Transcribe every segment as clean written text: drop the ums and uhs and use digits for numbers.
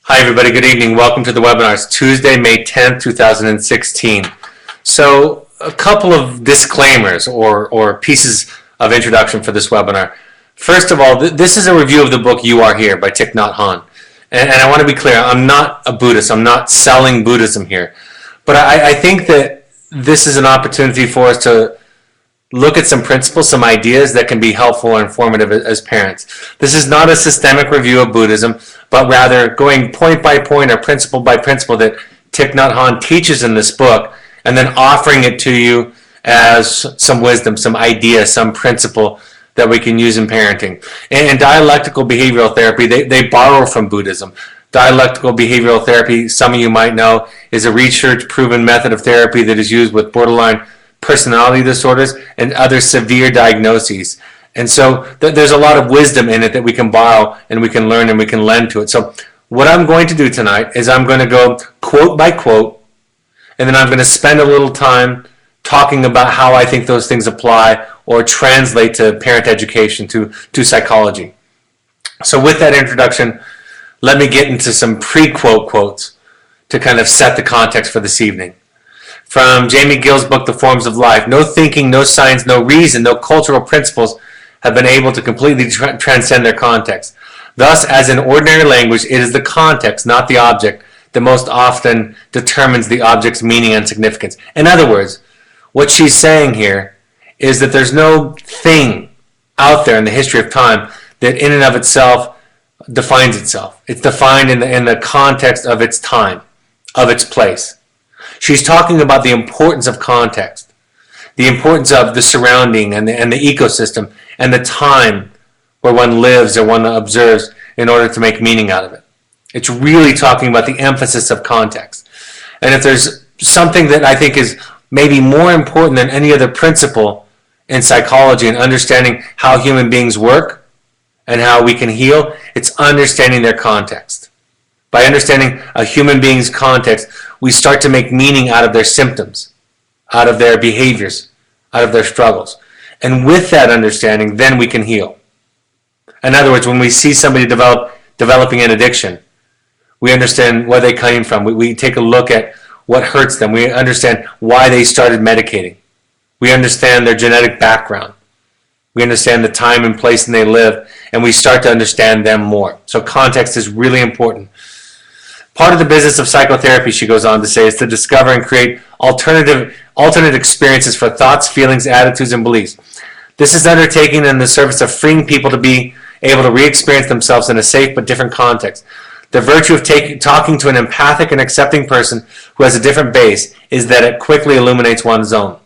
Hi everybody, good evening. Welcome to the webinar. It's Tuesday, May 10th, 2016. So a couple of disclaimers or pieces of introduction for this webinar. First of all, this is a review of the book You Are Here by Thich, Nhat, Hanh. And I want to be clear, I'm not a Buddhist. I'm not selling Buddhism here. But I think that this is an opportunity for us to look at some principles, some ideas that can be helpful or informative as parents. This is not a systemic review of Buddhism, but rather going point by point or principle by principle that Thich Nhat Hanh teaches in this book, and then offering it to you as some wisdom, some idea, some principle that we can use in parenting. And dialectical behavioral therapy, they borrow from Buddhism. Dialectical behavioral therapy, some of you might know, is a research-proven method of therapy that is used with borderline personality disorders and other severe diagnoses. And so there's a lot of wisdom in it that we can borrow and we can learn and we can lend to it. So what I'm going to do tonight is I'm going to go quote by quote, and then I'm going to spend a little time talking about how I think those things apply or translate to parent education, to psychology. So with that introduction, let me get into some pre-quote quotes to kind of set the context for this evening. From Jamie Gill's book, The Forms of Life, no thinking, no science, no reason, no cultural principles have been able to completely transcend their context. Thus, as in ordinary language, it is the context, not the object, that most often determines the object's meaning and significance. In other words, what she's saying here is that there's no thing out there in the history of time that in and of itself defines itself. It's defined in the context of its time, of its place. She's talking about the importance of context, the importance of the surrounding and the ecosystem and the time where one lives or one observes in order to make meaning out of it. It's really talking about the emphasis of context. And if there's something that I think is maybe more important than any other principle in psychology and understanding how human beings work and how we can heal, it's understanding their context. By understanding a human being's context, we start to make meaning out of their symptoms, out of their behaviors, out of their struggles. And with that understanding, then we can heal. In other words, when we see somebody developing an addiction, we understand where they came from. We take a look at what hurts them. We understand why they started medicating. We understand their genetic background. We understand the time and place that they live, and we start to understand them more. So context is really important. Part of the business of psychotherapy, she goes on to say, is to discover and create alternate experiences for thoughts, feelings, attitudes, and beliefs. This is undertaken in the service of freeing people to be able to re-experience themselves in a safe but different context. The virtue of talking to an empathic and accepting person who has a different base is that it quickly illuminates one's own.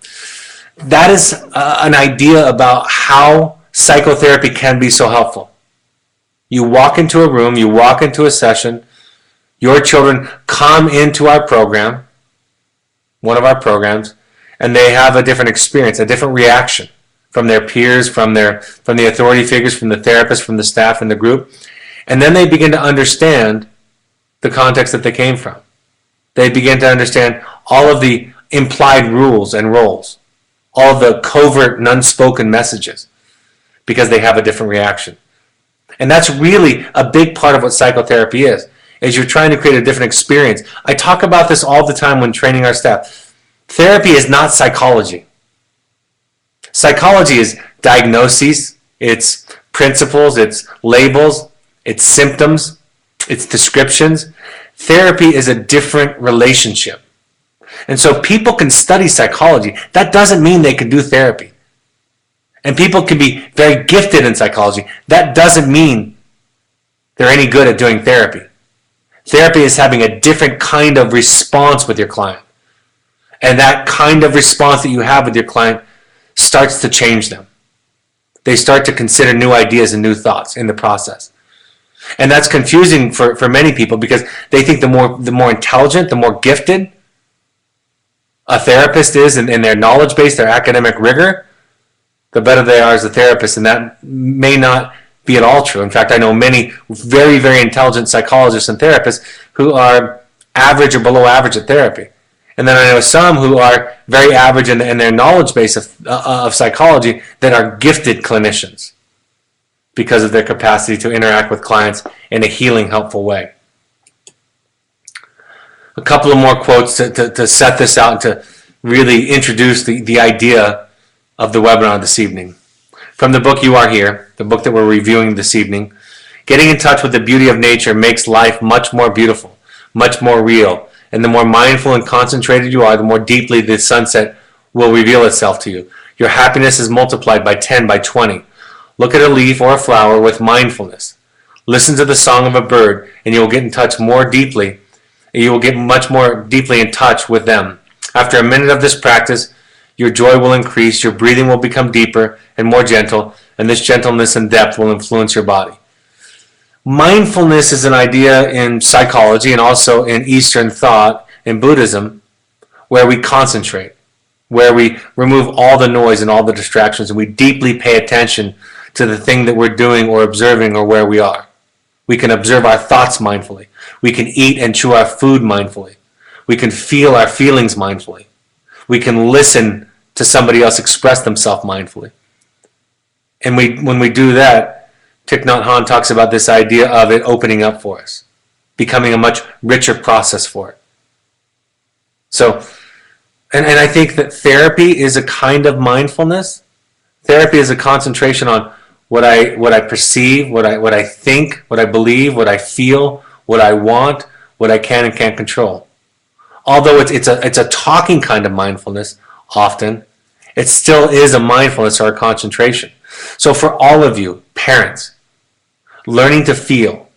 That is an idea about how psychotherapy can be so helpful. You walk into a room, you walk into a session, your children come into our program, one of our programs, and they have a different experience, a different reaction from their peers, from the authority figures, from the therapist, from the staff in the group. And then they begin to understand the context that they came from. They begin to understand all of the implied rules and roles, all of the covert and unspoken messages, because they have a different reaction. And that's really a big part of what psychotherapy is you're trying to create a different experience. I talk about this all the time when training our staff. Therapy is not psychology. Psychology is diagnoses, it's principles, it's labels, it's symptoms, it's descriptions. Therapy is a different relationship. And so people can study psychology. That doesn't mean they can do therapy. And people can be very gifted in psychology. That doesn't mean they're any good at doing therapy. Therapy is having a different kind of response with your client. And that kind of response that you have with your client starts to change them. They start to consider new ideas and new thoughts in the process. And that's confusing for many people because they think the more intelligent, the more gifted a therapist is in their knowledge base, their academic rigor, the better they are as a therapist. And that may not be at all true. In fact, I know many very, very intelligent psychologists and therapists who are average or below average at therapy. And then I know some who are very average in their knowledge base of psychology that are gifted clinicians because of their capacity to interact with clients in a healing, helpful way. A couple of more quotes to set this out and to really introduce the idea of the webinar this evening. From the book You Are Here, the book that we're reviewing this evening, getting in touch with the beauty of nature makes life much more beautiful, much more real. And the more mindful and concentrated you are, the more deeply the sunset will reveal itself to you. Your happiness is multiplied by 10, by 20. Look at a leaf or a flower with mindfulness. Listen to the song of a bird, and you will get in touch more deeply. You will get much more deeply in touch with them. After a minute of this practice, your joy will increase, your breathing will become deeper and more gentle, and this gentleness and depth will influence your body. Mindfulness is an idea in psychology and also in Eastern thought, in Buddhism, where we concentrate, where we remove all the noise and all the distractions, and we deeply pay attention to the thing that we're doing or observing or where we are. We can observe our thoughts mindfully. We can eat and chew our food mindfully. We can feel our feelings mindfully. We can listen to somebody else express themselves mindfully. And when we do that, Thich Nhat Hanh talks about this idea of it opening up for us, becoming a much richer process for it. So, and I think that therapy is a kind of mindfulness. Therapy is a concentration on what I perceive, what I think, what I believe, what I feel, what I want, what I can and can't control. Although it's a talking kind of mindfulness, often, it still is a mindfulness or a concentration. So for all of you, parents, learning to feel,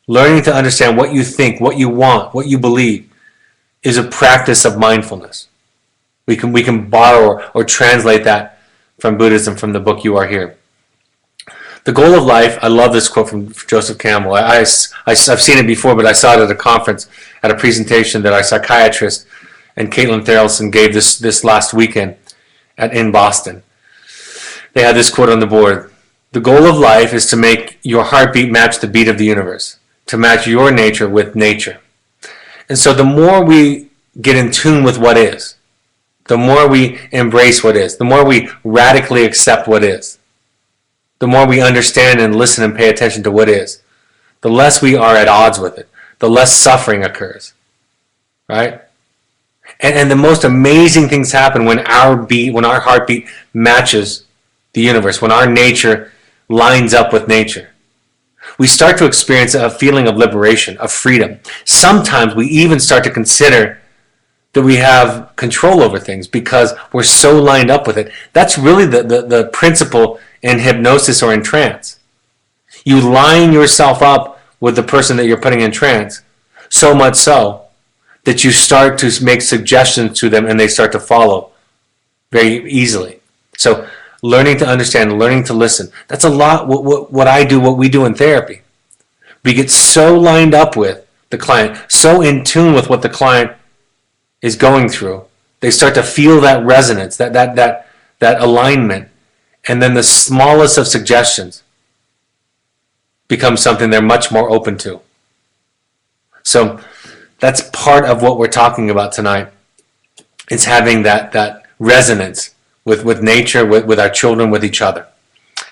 learning to understand what you think, what you want, what you believe, is a practice of mindfulness. We can borrow or translate that from Buddhism, from the book You Are Here. The goal of life, I love this quote from Joseph Campbell. I've seen it before, but I saw it at a conference, at a presentation that our psychiatrist and Caitlin Tharaldson gave this last weekend in Boston. They had this quote on the board. The goal of life is to make your heartbeat match the beat of the universe, to match your nature with nature. And so the more we get in tune with what is, the more we embrace what is, the more we radically accept what is, the more we understand and listen and pay attention to what is, the less we are at odds with it, the less suffering occurs, right? And the most amazing things happen when our heartbeat matches the universe, when our nature lines up with nature. We start to experience a feeling of liberation, of freedom. Sometimes we even start to consider that we have control over things because we're so lined up with it. That's really the principle in hypnosis or in trance. You line yourself up with the person that you're putting in trance, so much so that you start to make suggestions to them and they start to follow very easily. So learning to understand, learning to listen. That's a lot what I do, what we do in therapy. We get so lined up with the client, so in tune with what the client is going through. They start to feel that resonance, that alignment, and then the smallest of suggestions becomes something they're much more open to. So that's part of what we're talking about tonight. It's having that resonance with nature, with our children, with each other,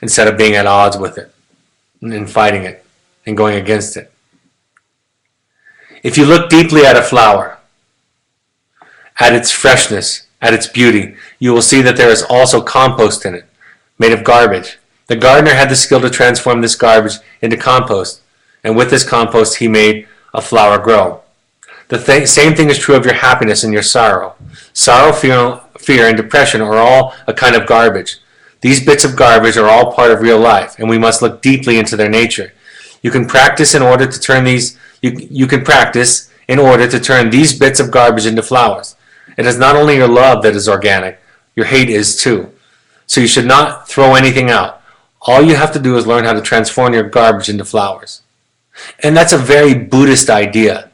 instead of being at odds with it and fighting it and going against it. If you look deeply at a flower, at its freshness, at its beauty, you will see that there is also compost in it, made of garbage. The gardener had the skill to transform this garbage into compost, and with this compost he made a flower grow. The same thing is true of your happiness and your sorrow. Sorrow, fear, and depression are all a kind of garbage. These bits of garbage are all part of real life, and we must look deeply into their nature. You can practice in order to turn these bits of garbage into flowers. It is not only your love that is organic, your hate is too. So you should not throw anything out. All you have to do is learn how to transform your garbage into flowers. And that's a very Buddhist idea.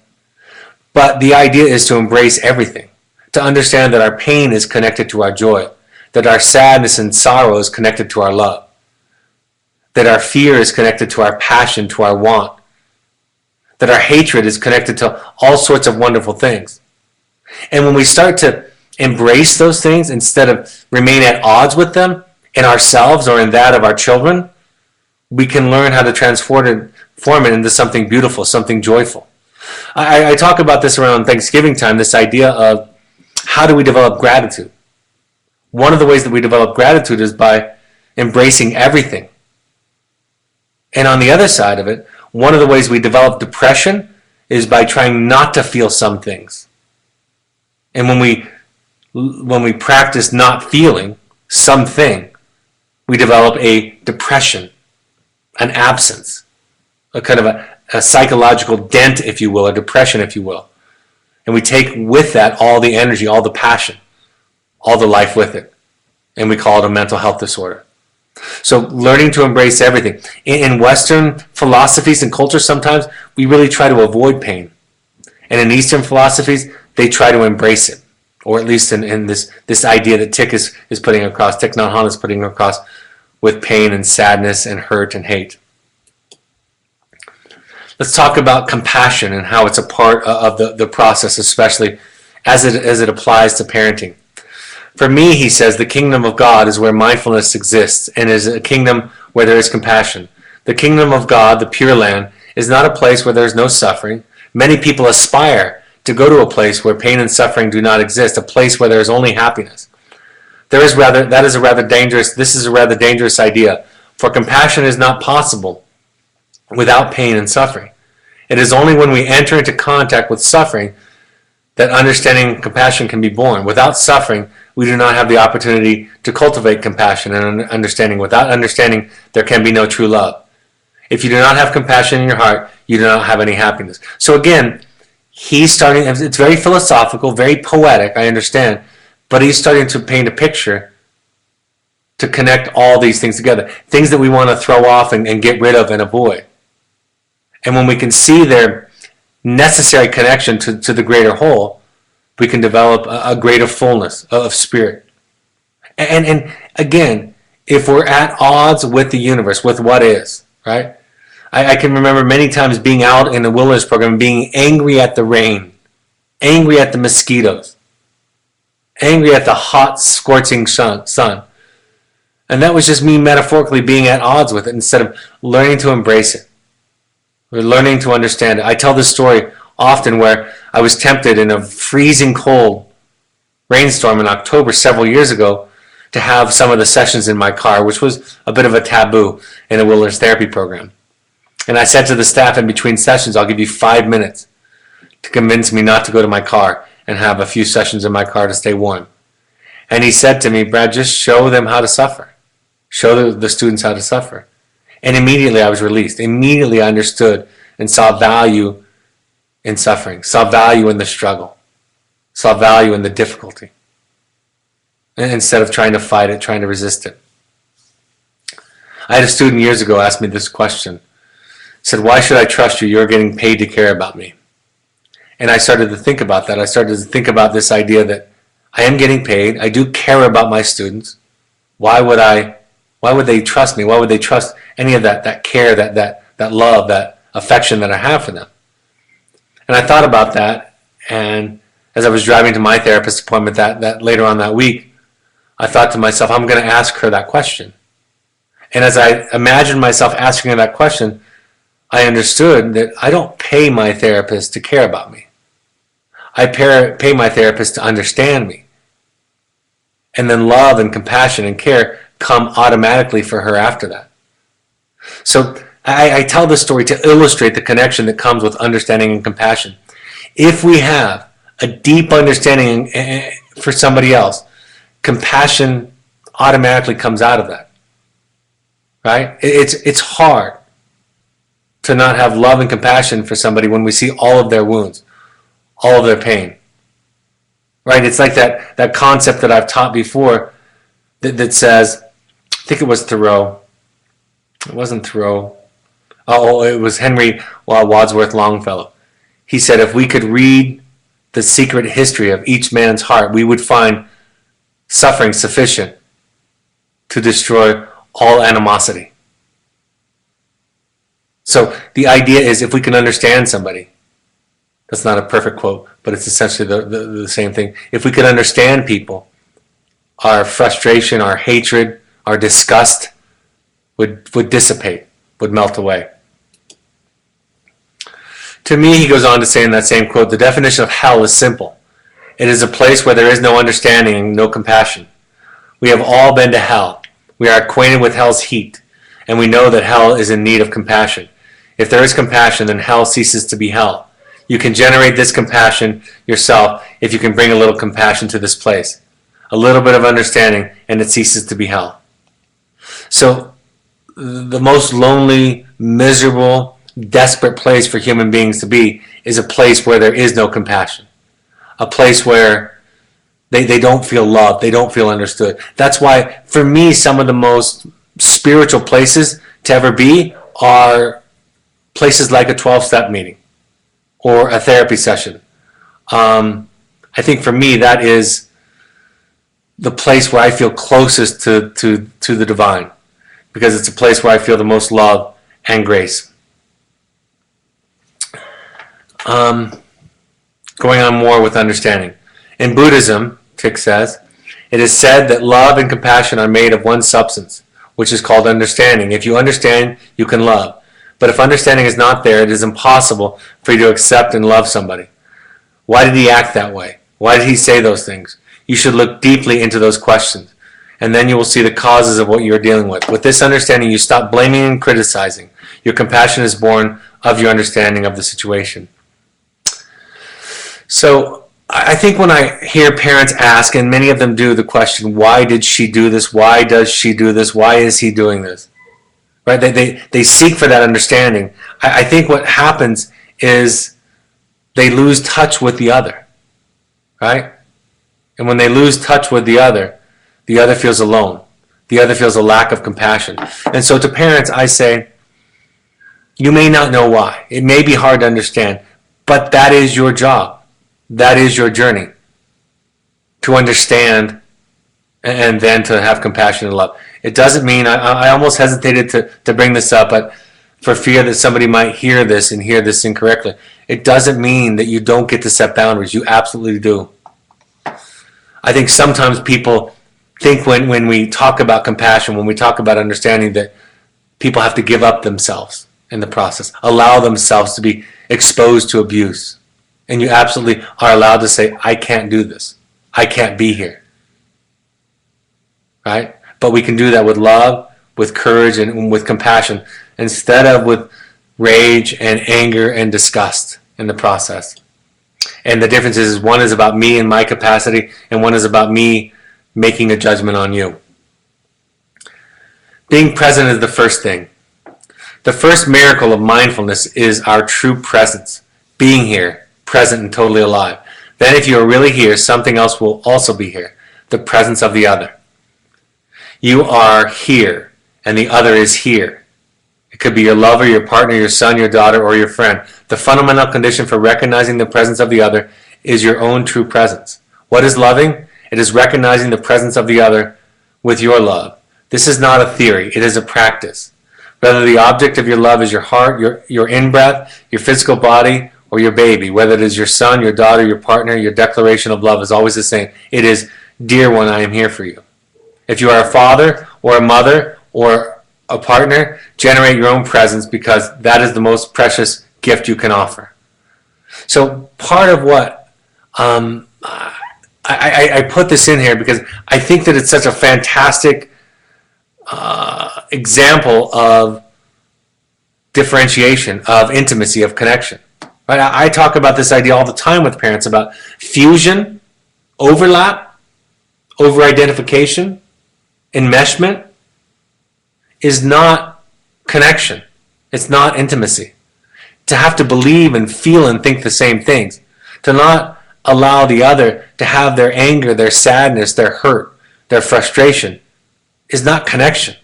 But the idea is to embrace everything, to understand that our pain is connected to our joy, that our sadness and sorrow is connected to our love, that our fear is connected to our passion, to our want, that our hatred is connected to all sorts of wonderful things. And when we start to embrace those things instead of remain at odds with them in ourselves or in that of our children, we can learn how to transform it into something beautiful, something joyful. I talk about this around Thanksgiving time, this idea of how do we develop gratitude? One of the ways that we develop gratitude is by embracing everything. And on the other side of it, one of the ways we develop depression is by trying not to feel some things. And when we practice not feeling something, we develop a depression, an absence, a kind of a psychological dent, if you will, a depression, if you will. And we take with that all the energy, all the passion, all the life with it. And we call it a mental health disorder. So learning to embrace everything. In Western philosophies and cultures, sometimes we really try to avoid pain. And in Eastern philosophies, they try to embrace it. Or at least in this idea that Thich is putting across, Thich Nhat is putting across with pain and sadness and hurt and hate. Let's talk about compassion and how it's a part of the process, especially as it applies to parenting. For me, he says, the kingdom of God is where mindfulness exists and is a kingdom where there is compassion. The kingdom of God, the Pure Land, is not a place where there is no suffering. Many people aspire to go to a place where pain and suffering do not exist, a place where there is only happiness. This is a rather dangerous idea, for compassion is not possible without pain and suffering. It is only when we enter into contact with suffering that understanding and compassion can be born. Without suffering, we do not have the opportunity to cultivate compassion and understanding. Without understanding, there can be no true love. If you do not have compassion in your heart, you do not have any happiness. So again, it's very philosophical, very poetic, I understand, but he's starting to paint a picture to connect all these things together. Things that we want to throw off and get rid of and avoid. And when we can see their necessary connection to the greater whole, we can develop a greater fullness of spirit. And again, if we're at odds with the universe, with what is, right? I can remember many times being out in the wilderness program, being angry at the rain, angry at the mosquitoes, angry at the hot, scorching sun. And that was just me metaphorically being at odds with it instead of learning to embrace it. We're learning to understand it. I tell this story often where I was tempted in a freezing cold rainstorm in October several years ago to have some of the sessions in my car, which was a bit of a taboo in a wilderness therapy program. And I said to the staff in between sessions, I'll give you 5 minutes to convince me not to go to my car and have a few sessions in my car to stay warm. And he said to me, Brad, just show them how to suffer. Show the students how to suffer. And immediately I was released. Immediately I understood and saw value in suffering, saw value in the struggle, saw value in the difficulty. And instead of trying to fight it, trying to resist it. I had a student years ago ask me this question. He said, why should I trust you? You're getting paid to care about me. And I started to think about that. I started to think about this idea that I am getting paid. I do care about my students. Why would they trust me? Why would they trust any of that care, that love, that affection that I have for them? And I thought about that, and as I was driving to my therapist appointment that later on that week, I thought to myself, I'm going to ask her that question. And as I imagined myself asking her that question, I understood that I don't pay my therapist to care about me. I pay my therapist to understand me. And then love and compassion and care come automatically for her after that. So I tell this story to illustrate the connection that comes with understanding and compassion. If we have a deep understanding for somebody else, compassion automatically comes out of that. Right? It's hard to not have love and compassion for somebody when we see all of their wounds, all of their pain. Right? It's like that concept that I've taught before that says, I think it was Thoreau. It wasn't Thoreau. Oh, it was Henry Wadsworth Longfellow. He said, if we could read the secret history of each man's heart, we would find suffering sufficient to destroy all animosity. So the idea is if we can understand somebody, that's not a perfect quote, but it's essentially the same thing. If we could understand people, our frustration, our hatred, our disgust would dissipate, would melt away. To me, he goes on to say in that same quote, the definition of hell is simple. It is a place where there is no understanding and no compassion. We have all been to hell. We are acquainted with hell's heat, and we know that hell is in need of compassion. If there is compassion, then hell ceases to be hell. You can generate this compassion yourself if you can bring a little compassion to this place. A little bit of understanding, and it ceases to be hell. So, the most lonely, miserable, desperate place for human beings to be is a place where there is no compassion. A place where they don't feel loved, they don't feel understood. That's why, for me, some of the most spiritual places to ever be are places like a 12-step meeting or a therapy session. I think for me, that is the place where I feel closest to the divine, because it's a place where I feel the most love and grace. Going on more with understanding. In Buddhism, Thich says, it is said that love and compassion are made of one substance, which is called understanding. If you understand, you can love. But if understanding is not there, it is impossible for you to accept and love somebody. Why did he act that way? Why did he say those things? You should look deeply into those questions, and then you will see the causes of what you are dealing with. With this understanding, you stop blaming and criticizing. Your compassion is born of your understanding of the situation. So I think when I hear parents ask, and many of them do, the question, why did she do this? Why does she do this? Why is he doing this? Right? They seek for that understanding. I think what happens is they lose touch with the other. Right? And when they lose touch with the other feels alone. The other feels a lack of compassion. And so to parents, I say, you may not know why. It may be hard to understand, but that is your job. That is your journey. To understand and then to have compassion and love. It doesn't mean, I almost hesitated to bring this up, but for fear that somebody might hear this and hear this incorrectly. It doesn't mean that you don't get to set boundaries. You absolutely do. I think sometimes people think when we talk about compassion, when we talk about understanding, that people have to give up themselves in the process, allow themselves to be exposed to abuse. And you absolutely are allowed to say, I can't do this. I can't be here. Right? But we can do that with love, with courage, and with compassion, instead of with rage and anger and disgust in the process. And the difference is one is about me and my capacity, and one is about me making a judgment on you. Being present is the first thing. The first miracle of mindfulness is our true presence, being here, present and totally alive. Then if you are really here, something else will also be here, the presence of the other. You are here, and the other is here. It could be your lover, your partner, your son, your daughter, or your friend. The fundamental condition for recognizing the presence of the other is your own true presence. What is loving? It is recognizing the presence of the other with your love. This is not a theory, it is a practice. Whether the object of your love is your heart, your in-breath, your physical body, or your baby, whether it is your son, your daughter, your partner, your declaration of love is always the same. It is, dear one, I am here for you. If you are a father or a mother or a partner, generate your own presence, because that is the most precious gift you can offer. So part of what I put this in here because I think that it's such a fantastic example of differentiation, of intimacy, of connection. Right? I talk about this idea all the time with parents about fusion, overlap, over-identification, enmeshment is not connection. It's not intimacy. To have to believe and feel and think the same things. To not allow the other to have their anger, their sadness, their hurt, their frustration is not connection.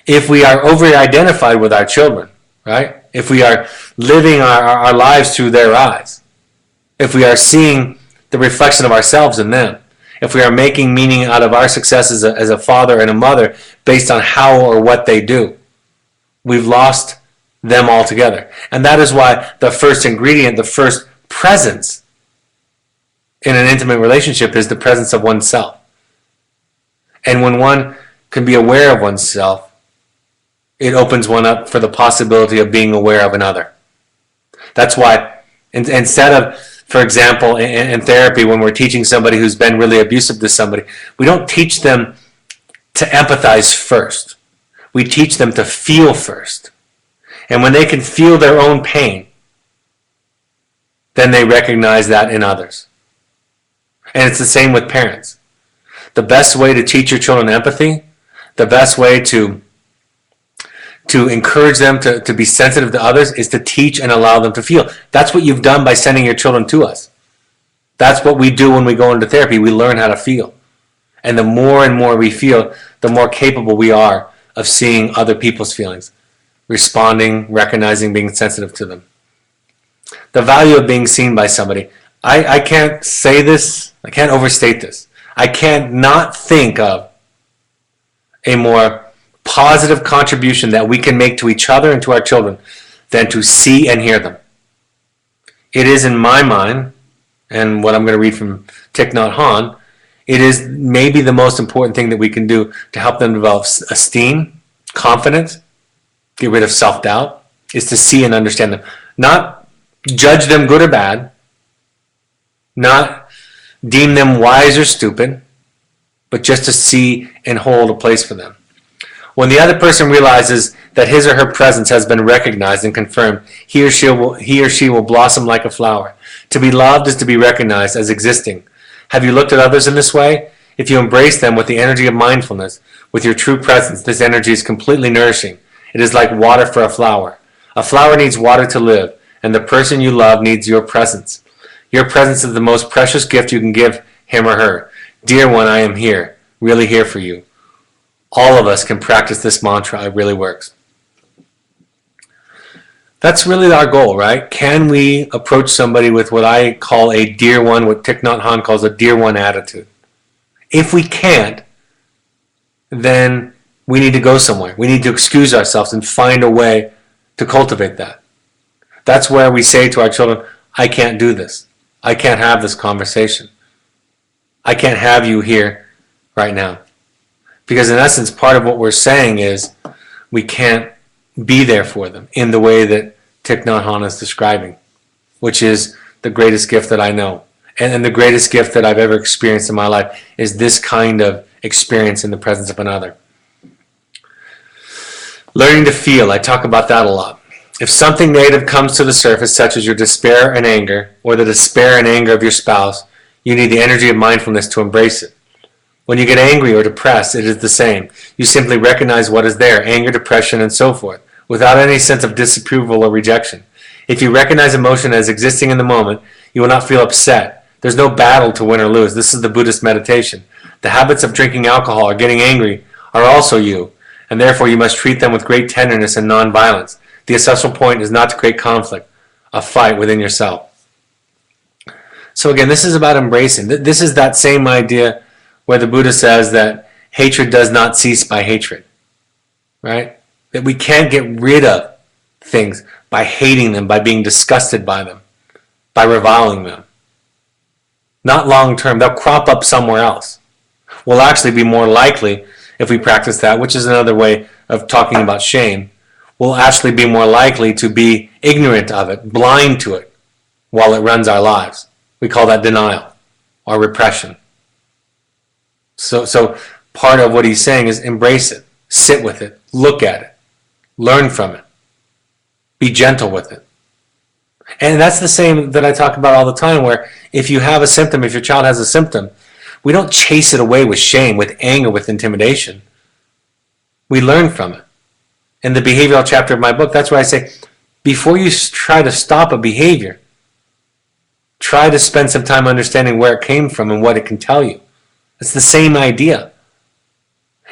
If we are over-identified with our children, right? If we are living our lives through their eyes, if we are seeing the reflection of ourselves in them, if we are making meaning out of our success as a father and a mother based on how or what they do, we've lost them altogether. And that is why the first ingredient, the first presence in an intimate relationship is the presence of oneself. And when one can be aware of oneself, it opens one up for the possibility of being aware of another. That's why instead of, for example, in therapy, when we're teaching somebody who's been really abusive to somebody, we don't teach them to empathize first. We teach them to feel first. And when they can feel their own pain, then they recognize that in others. And it's the same with parents. The best way to teach your children empathy, the best way to encourage them to be sensitive to others is to teach and allow them to feel. That's what you've done by sending your children to us. That's what we do when we go into therapy. We learn how to feel. And the more and more we feel, the more capable we are of seeing other people's feelings, responding, recognizing, being sensitive to them. The value of being seen by somebody. I can't say this, I can't overstate this. I can't not think of a more positive contribution that we can make to each other and to our children than to see and hear them. It is, in my mind, and what I'm going to read from Thich, Nhat, Hanh, it is maybe the most important thing that we can do to help them develop esteem, confidence, get rid of self-doubt, is to see and understand them. Not judge them good or bad, not deem them wise or stupid, but just to see and hold a place for them. When the other person realizes that his or her presence has been recognized and confirmed, he or she will blossom like a flower. To be loved is to be recognized as existing. Have you looked at others in this way? If you embrace them with the energy of mindfulness, with your true presence, this energy is completely nourishing. It is like water for a flower. A flower needs water to live, and the person you love needs your presence. Your presence is the most precious gift you can give him or her. Dear one, I am here, really here for you. All of us can practice this mantra. It really works. That's really our goal, right? Can we approach somebody with what I call a dear one, what Thich Nhat Hanh calls a dear one attitude? If we can't, then we need to go somewhere. We need to excuse ourselves and find a way to cultivate that. That's where we say to our children, I can't do this. I can't have this conversation. I can't have you here right now. Because in essence, part of what we're saying is we can't be there for them in the way that Thich Nhat Hanh is describing, which is the greatest gift that I know. And the greatest gift that I've ever experienced in my life is this kind of experience in the presence of another. Learning to feel, I talk about that a lot. If something negative comes to the surface, such as your despair and anger, or the despair and anger of your spouse, you need the energy of mindfulness to embrace it. When you get angry or depressed, it is the same. You simply recognize what is there, anger, depression, and so forth, without any sense of disapproval or rejection. If you recognize emotion as existing in the moment, you will not feel upset. There's no battle to win or lose. This is the Buddhist meditation. The habits of drinking alcohol or getting angry are also you, and therefore you must treat them with great tenderness and non-violence. The essential point is not to create conflict, a fight within yourself. So again, this is about embracing. This is that same idea where the Buddha says that hatred does not cease by hatred, right? That we can't get rid of things by hating them, by being disgusted by them, by reviling them. Not long term. They'll crop up somewhere else. We'll actually be more likely, if we practice that, which is another way of talking about shame, we'll actually be more likely to be ignorant of it, blind to it, while it runs our lives. We call that denial or repression. So part of what he's saying is embrace it, sit with it, look at it, learn from it, be gentle with it. And that's the same that I talk about all the time, where if you have a symptom, if your child has a symptom, we don't chase it away with shame, with anger, with intimidation. We learn from it. In the behavioral chapter of my book, that's where I say, before you try to stop a behavior, try to spend some time understanding where it came from and what it can tell you. It's the same idea.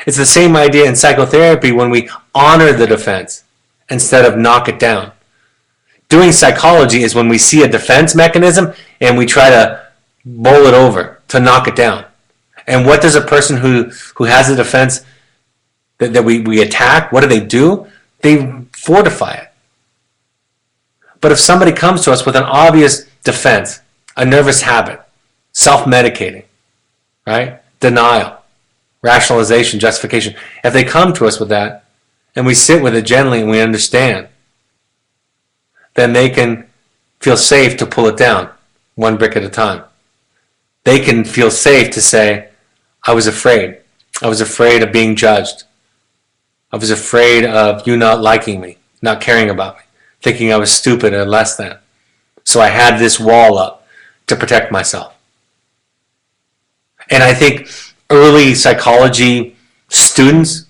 It's the same idea in psychotherapy when we honor the defense instead of knock it down. Doing psychology is when we see a defense mechanism and we try to bowl it over, to knock it down. And what does a person who has a defense that we attack, what do? They fortify it. But if somebody comes to us with an obvious defense, a nervous habit, self-medicating, right? Denial, rationalization, justification. If they come to us with that, and we sit with it gently and we understand, then they can feel safe to pull it down, one brick at a time. They can feel safe to say, I was afraid. I was afraid of being judged. I was afraid of you not liking me, not caring about me, thinking I was stupid or less than. So I had this wall up to protect myself. And I think early psychology students,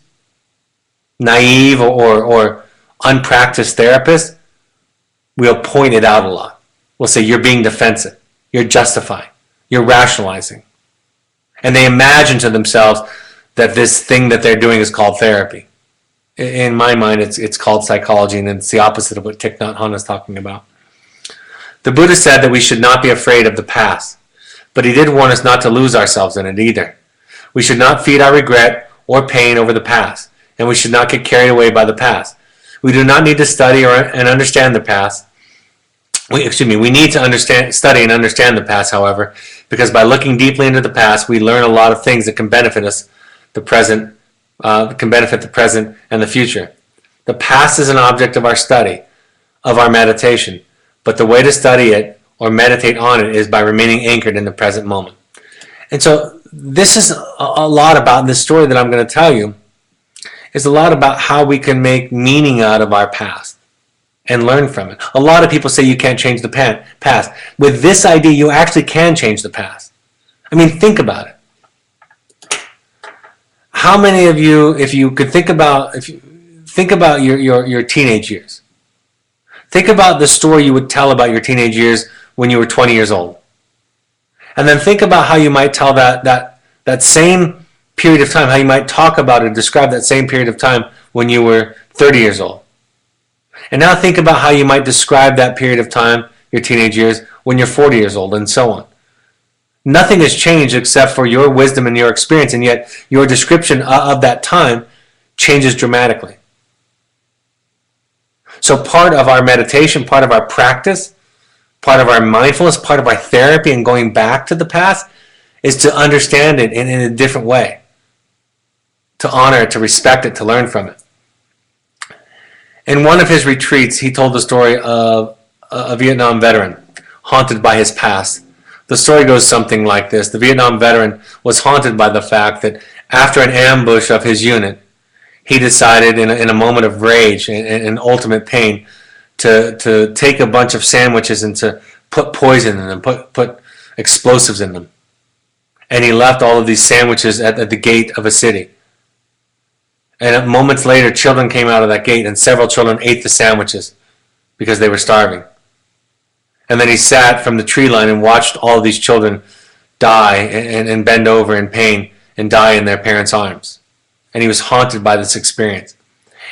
naive or unpracticed therapists, will point it out a lot. We'll say, you're being defensive. You're justifying. You're rationalizing. And they imagine to themselves that this thing that they're doing is called therapy. In my mind, it's called psychology, and it's the opposite of what Thich Nhat Hanh is talking about. The Buddha said that we should not be afraid of the past, but he did warn us not to lose ourselves in it either. We should not feed our regret or pain over the past, and we should not get carried away by the past. We do not need to study and understand the past. We need to study and understand the past, however, because by looking deeply into the past, we learn a lot of things that can benefit us, the present and the future. The past is an object of our study, of our meditation, but the way to study it or meditate on it is by remaining anchored in the present moment. And so this is a lot about, this story that I'm going to tell you, is a lot about how we can make meaning out of our past and learn from it. A lot of people say you can't change the past. With this idea, you actually can change the past. I mean, think about it. How many of you, if you think about your teenage years, think about the story you would tell about your teenage years when you were 20 years old. And then think about how you might tell that same period of time, how you might talk about or describe that same period of time when you were 30 years old. And now think about how you might describe that period of time, your teenage years, when you're 40 years old, and so on. Nothing has changed except for your wisdom and your experience, and yet your description of that time changes dramatically. So part of our meditation, part of our practice, part of our mindfulness, part of our therapy and going back to the past is to understand it in a different way, to honor it, to respect it, to learn from it. In one of his retreats, he told the story of a Vietnam veteran haunted by his past. The story goes something like this. The Vietnam veteran was haunted by the fact that after an ambush of his unit, he decided in a moment of rage and ultimate pain to take a bunch of sandwiches and to put poison in them, put explosives in them. And he left all of these sandwiches at the gate of a city. And moments later, children came out of that gate, and several children ate the sandwiches because they were starving. And then he sat from the tree line and watched all of these children die and bend over in pain and die in their parents' arms. And he was haunted by this experience.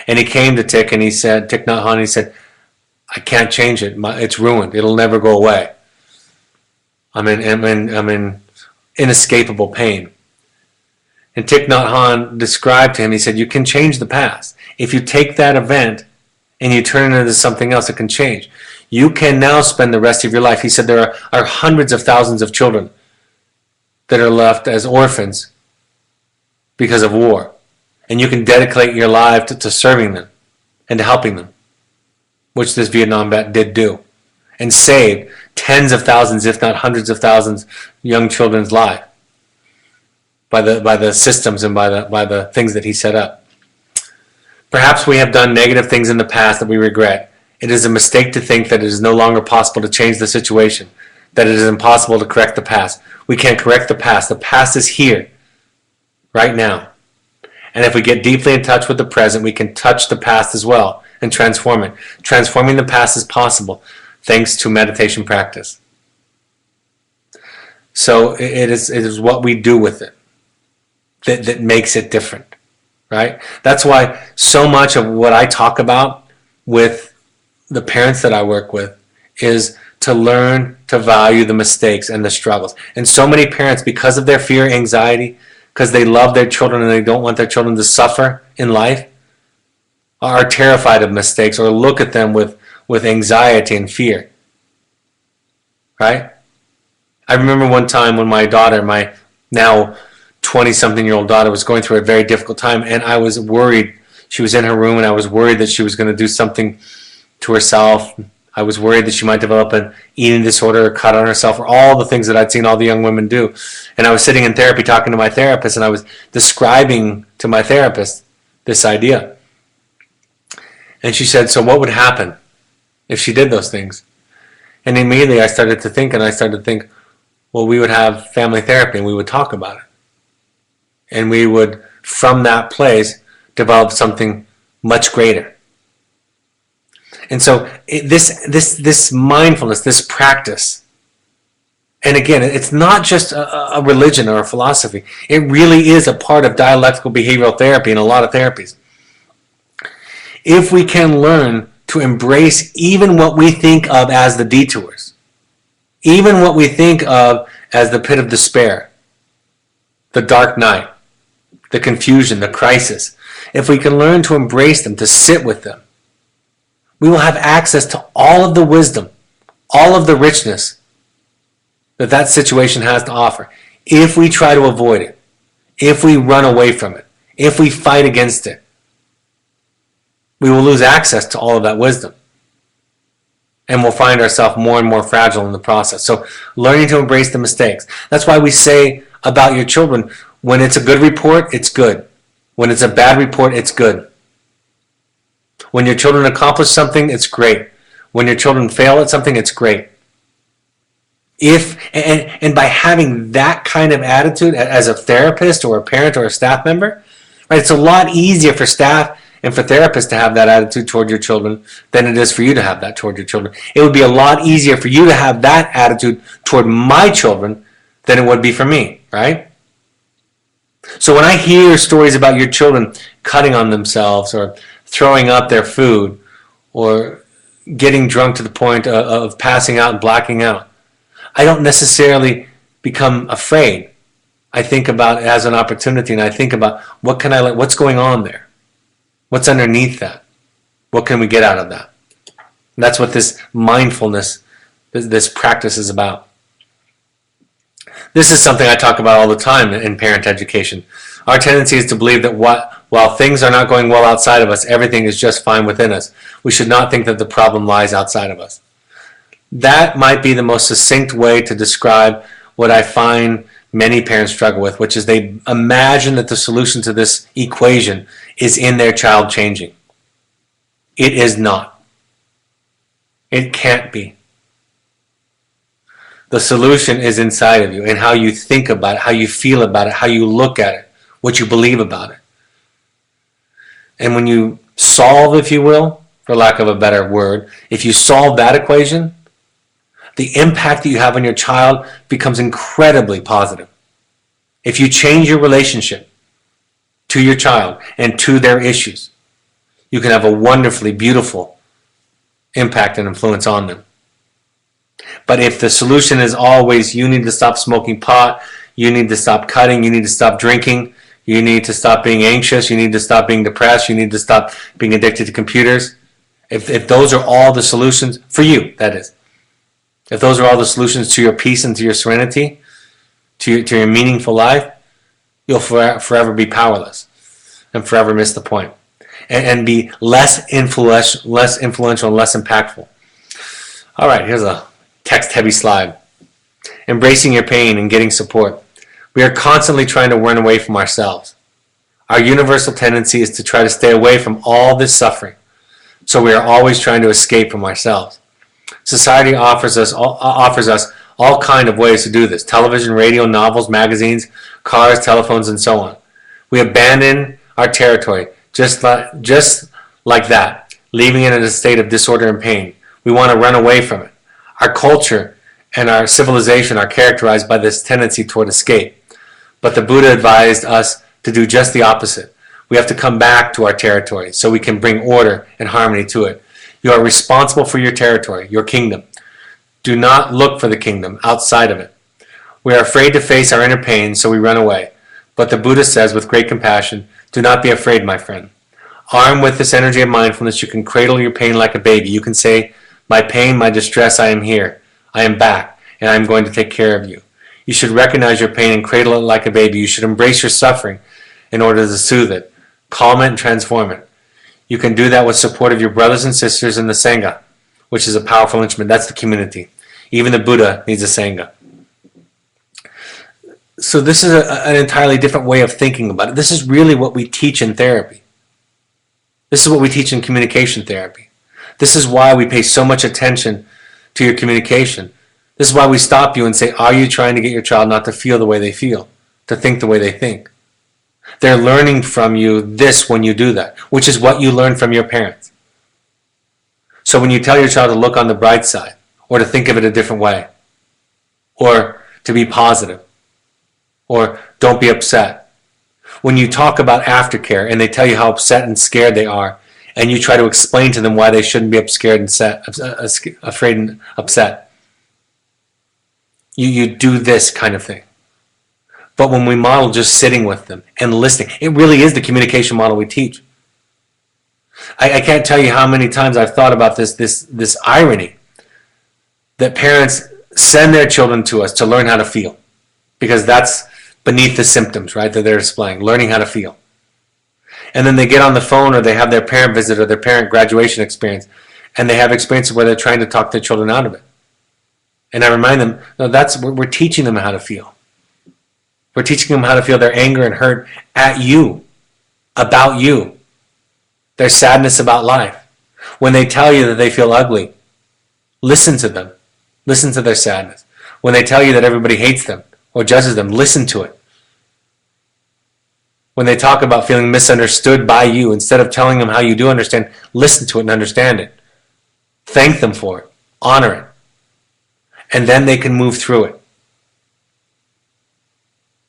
And he came to Thich and he said, Thich Nhat Hanh, he said, I can't change it. It's ruined. It'll never go away. I'm in inescapable pain. And Thich Nhat Hanh described to him, he said, you can change the past. If you take that event and you turn it into something else, it can change. You can now spend the rest of your life. He said there are hundreds of thousands of children that are left as orphans because of war. And you can dedicate your life to serving them and to helping them, which this Vietnam vet did do, and saved tens of thousands, if not hundreds of thousands, young children's lives by the systems and by the things that he set up. Perhaps we have done negative things in the past that we regret. It is a mistake to think that it is no longer possible to change the situation, that it is impossible to correct the past. We can't correct the past. The past is here, right now. And if we get deeply in touch with the present, we can touch the past as well and transform it. Transforming the past is possible thanks to meditation practice. So it is what we do with it that makes it different, right? That's why so much of what I talk about with the parents that I work with is to learn to value the mistakes and the struggles. And so many parents, because of their fear, anxiety, because they love their children and they don't want their children to suffer in life, are terrified of mistakes or look at them with anxiety and fear, right? I remember one time when my daughter, my now 20-something-year-old daughter, was going through a very difficult time, and I was worried. She was in her room, and I was worried that she was going to do something to herself. I was worried that she might develop an eating disorder or cut on herself, or all the things that I'd seen all the young women do. And I was sitting in therapy talking to my therapist, and I was describing to my therapist this idea. And she said, so what would happen if she did those things? And immediately I started to think, well, we would have family therapy and we would talk about it. And we would, from that place, develop something much greater. And so this mindfulness, this practice, and again, it's not just a religion or a philosophy. It really is a part of dialectical behavioral therapy and a lot of therapies. If we can learn to embrace even what we think of as the detours, even what we think of as the pit of despair, the dark night, the confusion, the crisis, if we can learn to embrace them, to sit with them, we will have access to all of the wisdom, all of the richness that situation has to offer. If we try to avoid it, if we run away from it, if we fight against it, we will lose access to all of that wisdom. And we'll find ourselves more and more fragile in the process. So learning to embrace the mistakes. That's why we say about your children, when it's a good report, it's good. When it's a bad report, it's good. When your children accomplish something, it's great. When your children fail at something, it's great. And by having that kind of attitude as a therapist or a parent or a staff member, right, it's a lot easier for staff and for therapists to have that attitude toward your children than it is for you to have that toward your children. It would be a lot easier for you to have that attitude toward my children than it would be for me, right? So when I hear stories about your children cutting on themselves or throwing up their food or getting drunk to the point of passing out and blacking out, I don't necessarily become afraid. I think about it as an opportunity, and I think about what's going on there? What's underneath that? What can we get out of that? And that's what this mindfulness, this practice is about. This is something I talk about all the time in parent education. Our tendency is to believe that while things are not going well outside of us, everything is just fine within us. We should not think that the problem lies outside of us. That might be the most succinct way to describe what I find many parents struggle with, which is they imagine that the solution to this equation is in their child changing. It is not. It can't be. The solution is inside of you, and how you think about it, how you feel about it, how you look at it, what you believe about it. And when you solve, if you will, for lack of a better word, if you solve that equation, the impact that you have on your child becomes incredibly positive. If you change your relationship to your child and to their issues, you can have a wonderfully beautiful impact and influence on them. But if the solution is always, you need to stop smoking pot, you need to stop cutting, you need to stop drinking, you need to stop being anxious, you need to stop being depressed, you need to stop being addicted to computers, if those are all the solutions, for you, that is, if those are all the solutions to your peace and to your serenity, to your meaningful life, you'll forever be powerless and forever miss the point and be less influential and less impactful. All right, here's a text-heavy slide. Embracing your pain and getting support. We are constantly trying to run away from ourselves. Our universal tendency is to try to stay away from all this suffering. So we are always trying to escape from ourselves. Society offers us all kind of ways to do this. Television, radio, novels, magazines, cars, telephones, and so on. We abandon our territory just like that, leaving it in a state of disorder and pain. We want to run away from it. Our culture and our civilization are characterized by this tendency toward escape. But the Buddha advised us to do just the opposite. We have to come back to our territory so we can bring order and harmony to it. You are responsible for your territory, your kingdom. Do not look for the kingdom outside of it. We are afraid to face our inner pain, so we run away. But the Buddha says with great compassion, do not be afraid, my friend. Armed with this energy of mindfulness, you can cradle your pain like a baby. You can say, my pain, my distress, I am here. I am back, and I am going to take care of you. You should recognize your pain and cradle it like a baby. You should embrace your suffering in order to soothe it, calm it, and transform it. You can do that with support of your brothers and sisters in the Sangha, which is a powerful instrument. That's the community. Even the Buddha needs a Sangha. So this is an entirely different way of thinking about it. This is really what we teach in therapy. This is what we teach in communication therapy. This is why we pay so much attention to your communication. This is why we stop you and say, are you trying to get your child not to feel the way they feel, to think the way they think? They're learning from you this when you do that, which is what you learned from your parents. So when you tell your child to look on the bright side, or to think of it a different way, or to be positive, or don't be upset. When you talk about aftercare and they tell you how upset and scared they are, and you try to explain to them why they shouldn't be scared and afraid and upset, you do this kind of thing. But when we model just sitting with them and listening, it really is the communication model we teach. I can't tell you how many times I've thought about this irony that parents send their children to us to learn how to feel, because that's beneath the symptoms, right, that they're displaying, learning how to feel. And then they get on the phone, or they have their parent visit or their parent graduation experience, and they have experiences where they're trying to talk their children out of it. And I remind them, no, we're teaching them how to feel. We're teaching them how to feel their anger and hurt at you, about you, their sadness about life. When they tell you that they feel ugly, listen to them. Listen to their sadness. When they tell you that everybody hates them or judges them, listen to it. When they talk about feeling misunderstood by you, instead of telling them how you do understand, listen to it and understand it. Thank them for it. Honor it. And then they can move through it.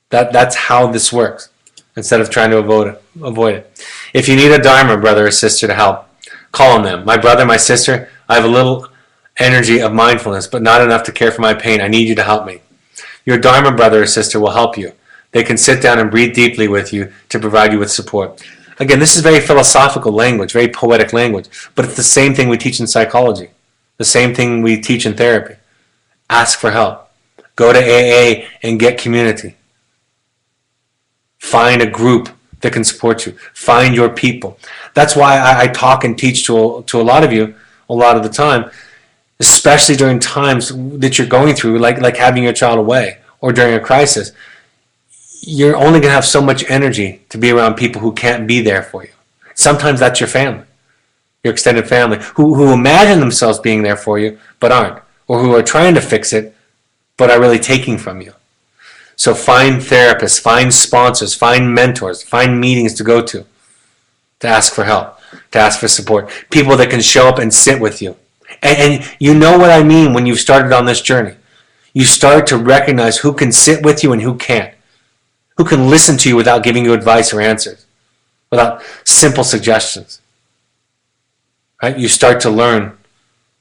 That's how this works, instead of trying to avoid it. If you need a Dharma brother or sister to help, call on them. My brother, my sister, I have a little energy of mindfulness, but not enough to care for my pain. I need you to help me. Your Dharma brother or sister will help you. They can sit down and breathe deeply with you to provide you with support. Again, this is very philosophical language, very poetic language, but it's the same thing we teach in psychology, the same thing we teach in therapy. Ask for help. Go to AA and get community. Find a group that can support you. Find your people. That's why I talk and teach to a lot of you a lot of the time, especially during times that you're going through, like having your child away or during a crisis. You're only going to have so much energy to be around people who can't be there for you. Sometimes that's your family, your extended family, who imagine themselves being there for you but aren't, or who are trying to fix it but are really taking from you. So find therapists, find sponsors, find mentors, find meetings to go to ask for help, to ask for support. People that can show up and sit with you. And you know what I mean when you've started on this journey. You start to recognize who can sit with you and who can't. Who can listen to you without giving you advice or answers, without simple suggestions. Right? You start to learn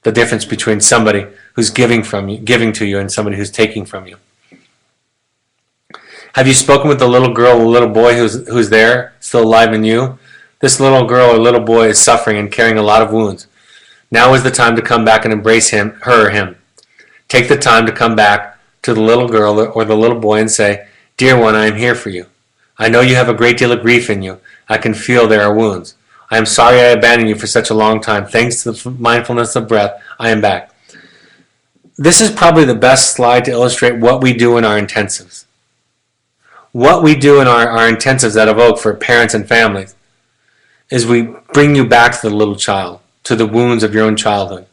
the difference between somebody who's giving to you and somebody who's taking from you. Have you spoken with the little girl or little boy who's there, still alive in you? This little girl or little boy is suffering and carrying a lot of wounds. Now is the time to come back and embrace him, her or him. Take the time to come back to the little girl or the little boy and say, "Dear one, I am here for you. I know you have a great deal of grief in you. I can feel there are wounds. I am sorry I abandoned you for such a long time. Thanks to the mindfulness of breath, I am back." This is probably the best slide to illustrate what we do in our intensives. What we do in our intensives at Evoke for parents and families is we bring you back to the little child, to the wounds of your own childhood.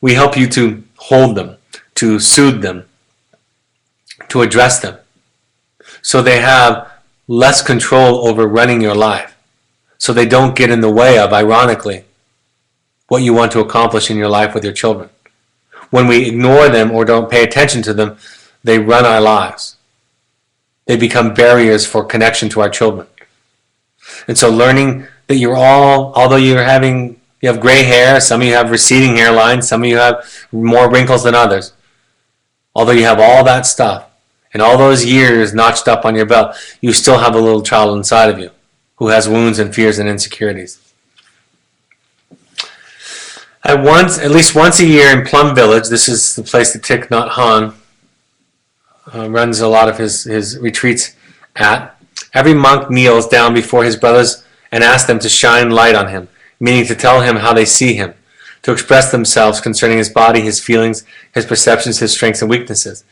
We help you to hold them, to soothe them, to address them, so they have less control over running your life, so they don't get in the way of, ironically, what you want to accomplish in your life with your children. When we ignore them or don't pay attention to them, they run our lives. They become barriers for connection to our children. And so learning that although you have gray hair, some of you have receding hairlines, some of you have more wrinkles than others, although you have all that stuff, and all those years notched up on your belt, you still have a little child inside of you who has wounds and fears and insecurities. At least once a year in Plum Village, this is the place that Thich Nhat Hanh runs a lot of his retreats at, every monk kneels down before his brothers and asks them to shine light on him, meaning to tell him how they see him, to express themselves concerning his body, his feelings, his perceptions, his strengths and weaknesses.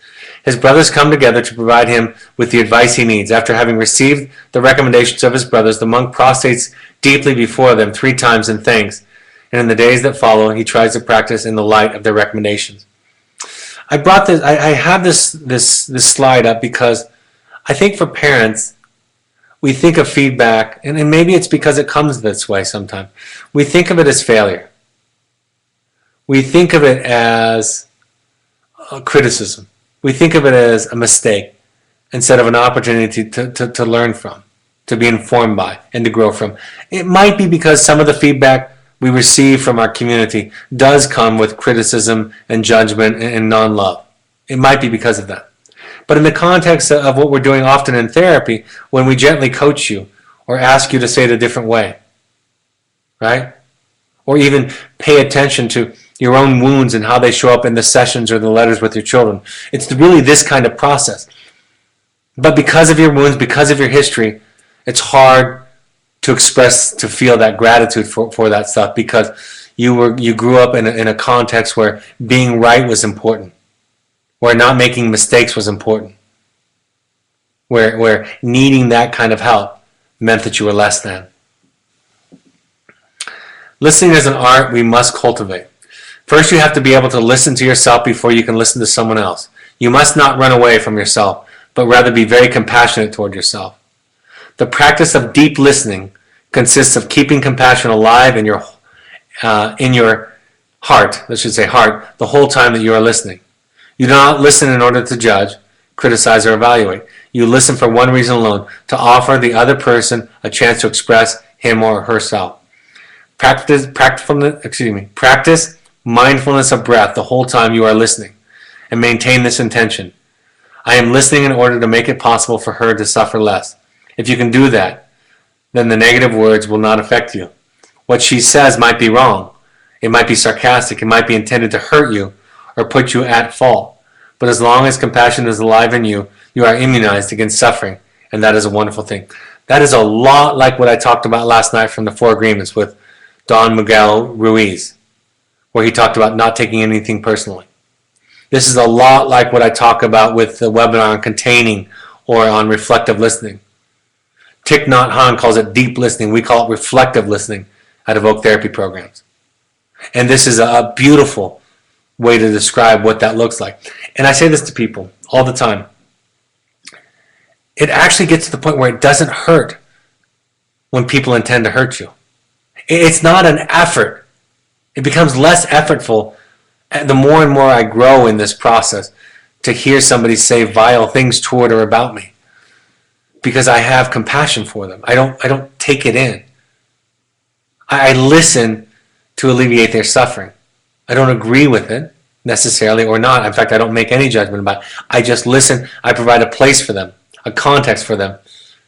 His brothers come together to provide him with the advice he needs. After having received the recommendations of his brothers, the monk prostrates deeply before them 3 times in thanks, and in the days that follow, he tries to practice in the light of their recommendations. I have this slide up because I think for parents, we think of feedback, and maybe it's because it comes this way sometimes. We think of it as failure. We think of it as a criticism. We think of it as a mistake instead of an opportunity to learn from, to be informed by, and to grow from. It might be because some of the feedback we receive from our community does come with criticism and judgment and non-love. It might be because of that. But in the context of what we're doing often in therapy, when we gently coach you or ask you to say it a different way, right? Or even pay attention to your own wounds and how they show up in the sessions or the letters with your children. It's really this kind of process. But because of your wounds, because of your history, it's hard to express, to feel that gratitude for that stuff because you grew up in a context where being right was important, where not making mistakes was important, where needing that kind of help meant that you were less than. Listening is an art we must cultivate. First, you have to be able to listen to yourself before you can listen to someone else. You must not run away from yourself, but rather be very compassionate toward yourself. The practice of deep listening consists of keeping compassion alive in your heart, the whole time that you are listening. You do not listen in order to judge, criticize, or evaluate. You listen for one reason alone, to offer the other person a chance to express him or herself. Practice mindfulness of breath the whole time you are listening, and maintain this intention. I am listening in order to make it possible for her to suffer less. If you can do that, then the negative words will not affect you. What she says might be wrong. It might be sarcastic. It might be intended to hurt you or put you at fault. But as long as compassion is alive in you, you are immunized against suffering, and that is a wonderful thing. That is a lot like what I talked about last night from the 4 Agreements with Don Miguel Ruiz, where he talked about not taking anything personally. This is a lot like what I talk about with the webinar on containing or on reflective listening. Thich Nhat Hanh calls it deep listening. We call it reflective listening at Evoke Therapy programs. And this is a beautiful way to describe what that looks like. And I say this to people all the time. It actually gets to the point where it doesn't hurt when people intend to hurt you. It's not an effort. It becomes less effortful the more and more I grow in this process to hear somebody say vile things toward or about me, because I have compassion for them. I don't take it in. I listen to alleviate their suffering. I don't agree with it necessarily or not. In fact, I don't make any judgment about it. I just listen. I provide a place for them, a context for them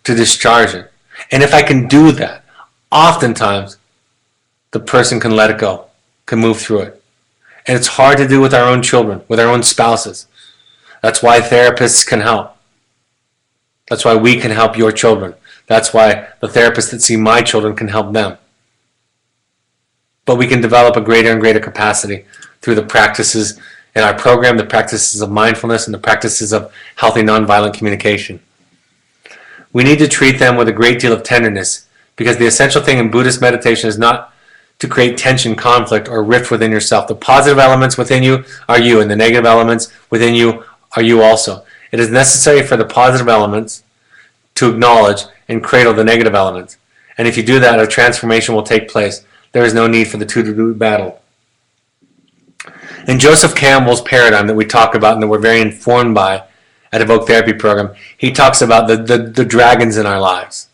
to discharge it. And if I can do that, oftentimes the person can let it go, can move through it. And it's hard to do with our own children, with our own spouses. That's why therapists can help. That's why we can help your children. That's why the therapists that see my children can help them. But we can develop a greater and greater capacity through the practices in our program, the practices of mindfulness, and the practices of healthy nonviolent communication. We need to treat them with a great deal of tenderness, because the essential thing in Buddhist meditation is not to create tension, conflict, or rift within yourself. The positive elements within you are you, and the negative elements within you are you also. It is necessary for the positive elements to acknowledge and cradle the negative elements. And if you do that, a transformation will take place. There is no need for the two to do battle. In Joseph Campbell's paradigm that we talk about and that we're very informed by at Evoke Therapy Program, he talks about the dragons in our lives,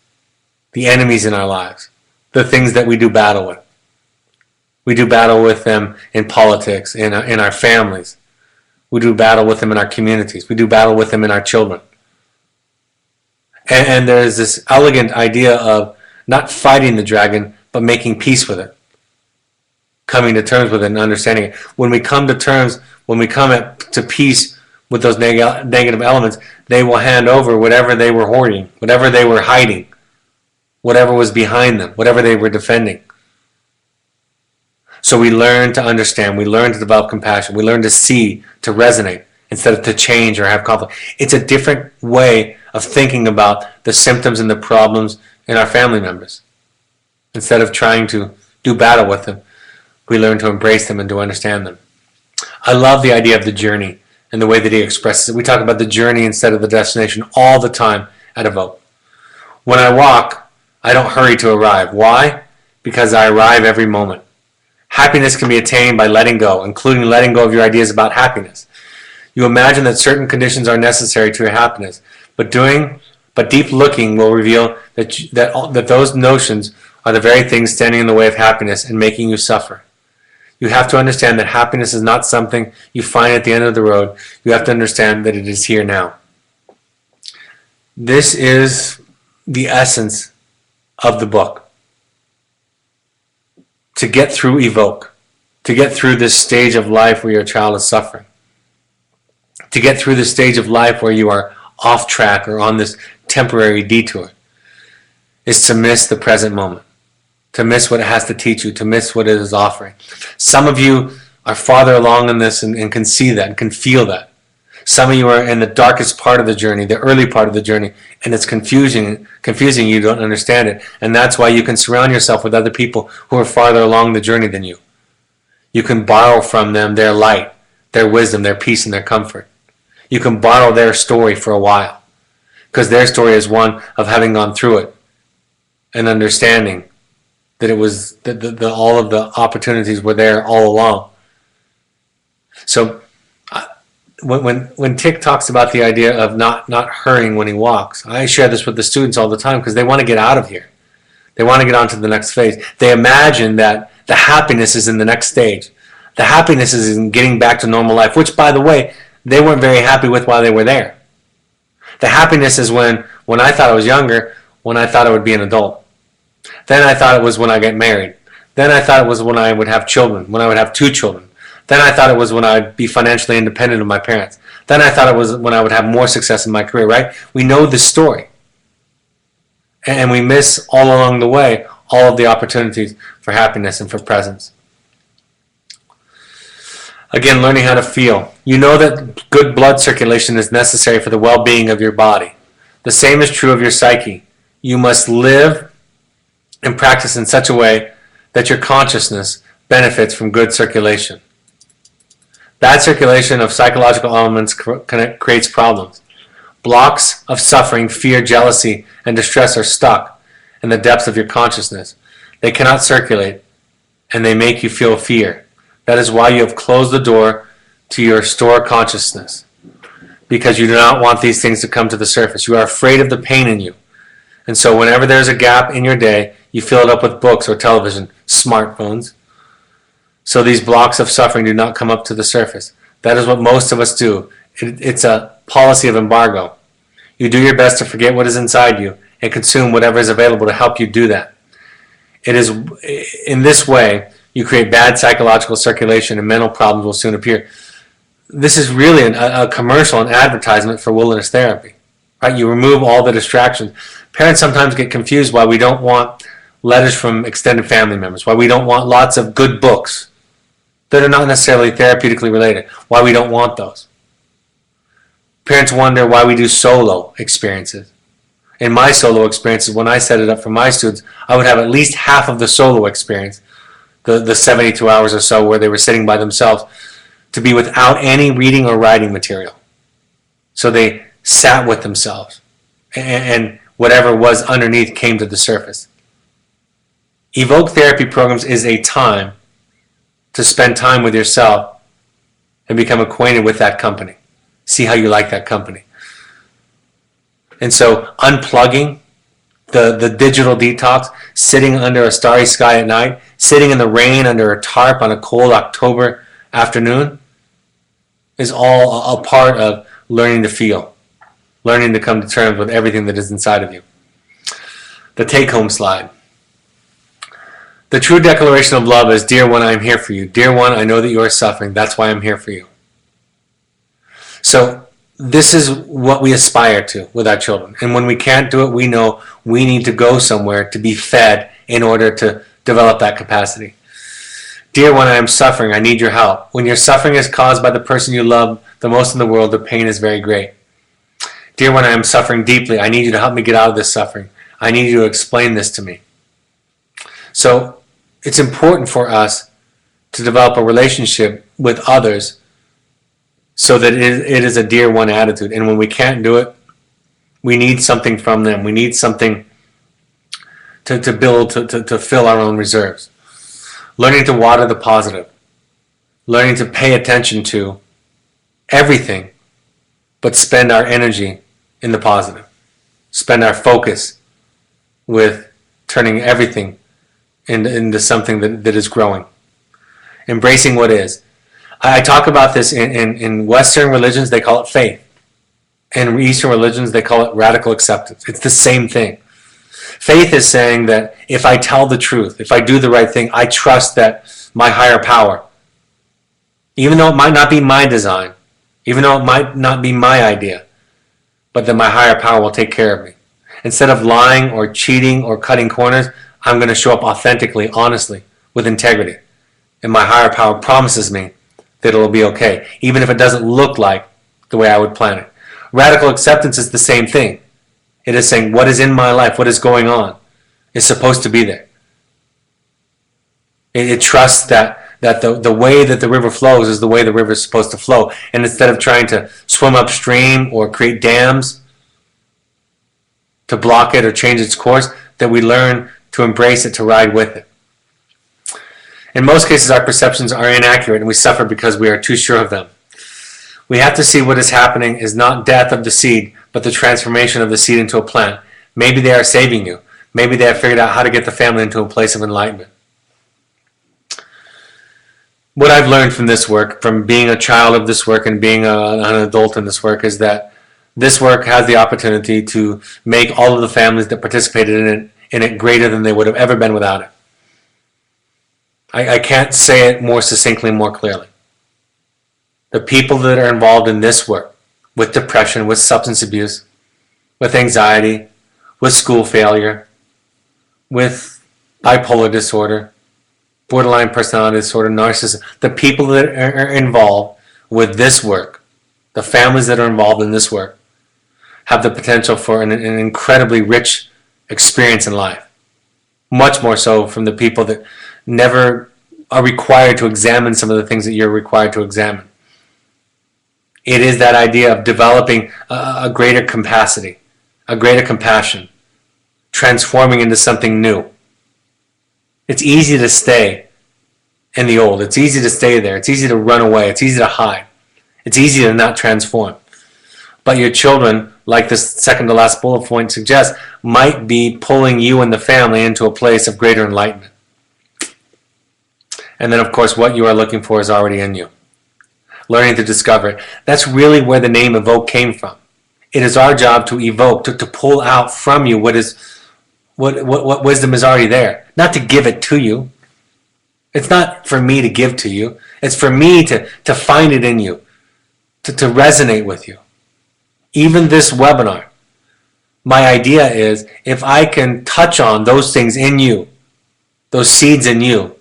the enemies in our lives, the things that we do battle with. We do battle with them in politics, in our families. We do battle with them in our communities. We do battle with them in our children. And there's this elegant idea of not fighting the dragon, but making peace with it. Coming to terms with it and understanding it. When we come to terms, when we come to peace with those negative elements, they will hand over whatever they were hoarding, whatever they were hiding, whatever was behind them, whatever they were defending. So we learn to understand, we learn to develop compassion, we learn to see, to resonate, instead of to change or have conflict. It's a different way of thinking about the symptoms and the problems in our family members. Instead of trying to do battle with them, we learn to embrace them and to understand them. I love the idea of the journey and the way that he expresses it. We talk about the journey instead of the destination all the time at Evoke. When I walk, I don't hurry to arrive. Why? Because I arrive every moment. Happiness can be attained by letting go, including letting go of your ideas about happiness. You imagine that certain conditions are necessary to your happiness, but deep looking will reveal that those notions are the very things standing in the way of happiness and making you suffer. You have to understand that happiness is not something you find at the end of the road. You have to understand that it is here now. This is the essence of the book. To get through Evoke, to get through this stage of life where your child is suffering, to get through the stage of life where you are off track or on this temporary detour, is to miss the present moment, to miss what it has to teach you, to miss what it is offering. Some of you are farther along in this and can see that and can feel that. Some of you are in the darkest part of the journey, the early part of the journey, and it's confusing, you don't understand it. And that's why you can surround yourself with other people who are farther along the journey than you. You can borrow from them their light, their wisdom, their peace, and their comfort. You can borrow their story for a while, because their story is one of having gone through it and understanding that it was that all of the opportunities were there all along. So when Thich talks about the idea of not hurrying when he walks, I share this with the students all the time because they want to get out of here. They want to get on to the next phase. They imagine that the happiness is in the next stage. The happiness is in getting back to normal life, which, by the way, they weren't very happy with while they were there. The happiness is when I thought I was younger, when I thought I would be an adult. Then I thought it was when I get married. Then I thought it was when I would have children, when I would have 2 children. Then I thought it was when I'd be financially independent of my parents. Then I thought it was when I would have more success in my career, right? We know this story. And we miss all along the way all of the opportunities for happiness and for presence. Again, learning how to feel. You know that good blood circulation is necessary for the well-being of your body. The same is true of your psyche. You must live and practice in such a way that your consciousness benefits from good circulation. Bad circulation of psychological elements creates problems. Blocks of suffering, fear, jealousy, and distress are stuck in the depths of your consciousness. They cannot circulate, and they make you feel fear. That is why you have closed the door to your stored consciousness, because you do not want these things to come to the surface. You are afraid of the pain in you. And so whenever there's a gap in your day, you fill it up with books or television, smartphones. So these blocks of suffering do not come up to the surface. That is what most of us do. It's a policy of embargo. You do your best to forget what is inside you and consume whatever is available to help you do that. It is in this way you create bad psychological circulation and mental problems will soon appear. This is really a commercial, an advertisement for wilderness therapy. Right? You remove all the distractions. Parents sometimes get confused why we don't want letters from extended family members, why we don't want lots of good books that are not necessarily therapeutically related, why we don't want those. Parents wonder why we do solo experiences. In my solo experiences, when I set it up for my students, I would have at least half of the solo experience, the 72 hours or so where they were sitting by themselves, to be without any reading or writing material. So they sat with themselves, and whatever was underneath came to the surface. Evoke therapy programs is a time to spend time with yourself and become acquainted with that company. See how you like that company. And so unplugging the digital detox, sitting under a starry sky at night, sitting in the rain under a tarp on a cold October afternoon is all a part of learning to feel, learning to come to terms with everything that is inside of you. The take-home slide. The true declaration of love is, dear one, I am here for you. Dear one, I know that you are suffering. That's why I'm here for you. So this is what we aspire to with our children. And when we can't do it, we know we need to go somewhere to be fed in order to develop that capacity. Dear one, I am suffering. I need your help. When your suffering is caused by the person you love the most in the world, the pain is very great. Dear one, I am suffering deeply. I need you to help me get out of this suffering. I need you to explain this to me. So it's important for us to develop a relationship with others so that it is a dear one attitude. And when we can't do it, we need something from them. We need something to build, to fill our own reserves. Learning to water the positive. Learning to pay attention to everything, but spend our energy in the positive. Spend our focus with turning everything into something that is growing. Embracing what is. I talk about this in Western religions, they call it faith. In Eastern religions, they call it radical acceptance. It's the same thing. Faith is saying that if I tell the truth, if I do the right thing, I trust that my higher power, even though it might not be my design, even though it might not be my idea, but that my higher power will take care of me. Instead of lying or cheating or cutting corners, I'm going to show up authentically, honestly, with integrity. And my higher power promises me that it'll be okay, even if it doesn't look like the way I would plan it. Radical acceptance is the same thing. It is saying what is in my life, what is going on, is supposed to be there. It trusts that the way that the river flows is the way the river is supposed to flow. And instead of trying to swim upstream or create dams to block it or change its course, that we learn to embrace it, to ride with it. In most cases, our perceptions are inaccurate and we suffer because we are too sure of them. We have to see what is happening is not death of the seed, but the transformation of the seed into a plant. Maybe they are saving you. Maybe they have figured out how to get the family into a place of enlightenment. What I've learned from this work, from being a child of this work and being an adult in this work, is that this work has the opportunity to make all of the families that participated in it greater than they would have ever been without it. I can't say it more succinctly, more clearly. The people that are involved in this work, with depression, with substance abuse, with anxiety, with school failure, with bipolar disorder, borderline personality disorder, narcissism, the people that are involved with this work, the families that are involved in this work, have the potential for an incredibly rich experience in life. Much more so from the people that never are required to examine some of the things that you're required to examine. It is that idea of developing a greater capacity, a greater compassion, transforming into something new. It's easy to stay in the old. It's easy to stay there. It's easy to run away. It's easy to hide. It's easy to not transform. But your children, like this second to last bullet point suggests, might be pulling you and the family into a place of greater enlightenment. And then, of course, what you are looking for is already in you. Learning to discover it. That's really where the name evoke came from. It is our job to evoke, to pull out from you what wisdom is already there. Not to give it to you. It's not for me to give to you. It's for me to find it in you, to resonate with you. Even this webinar, my idea is if I can touch on those things in you, those seeds in you,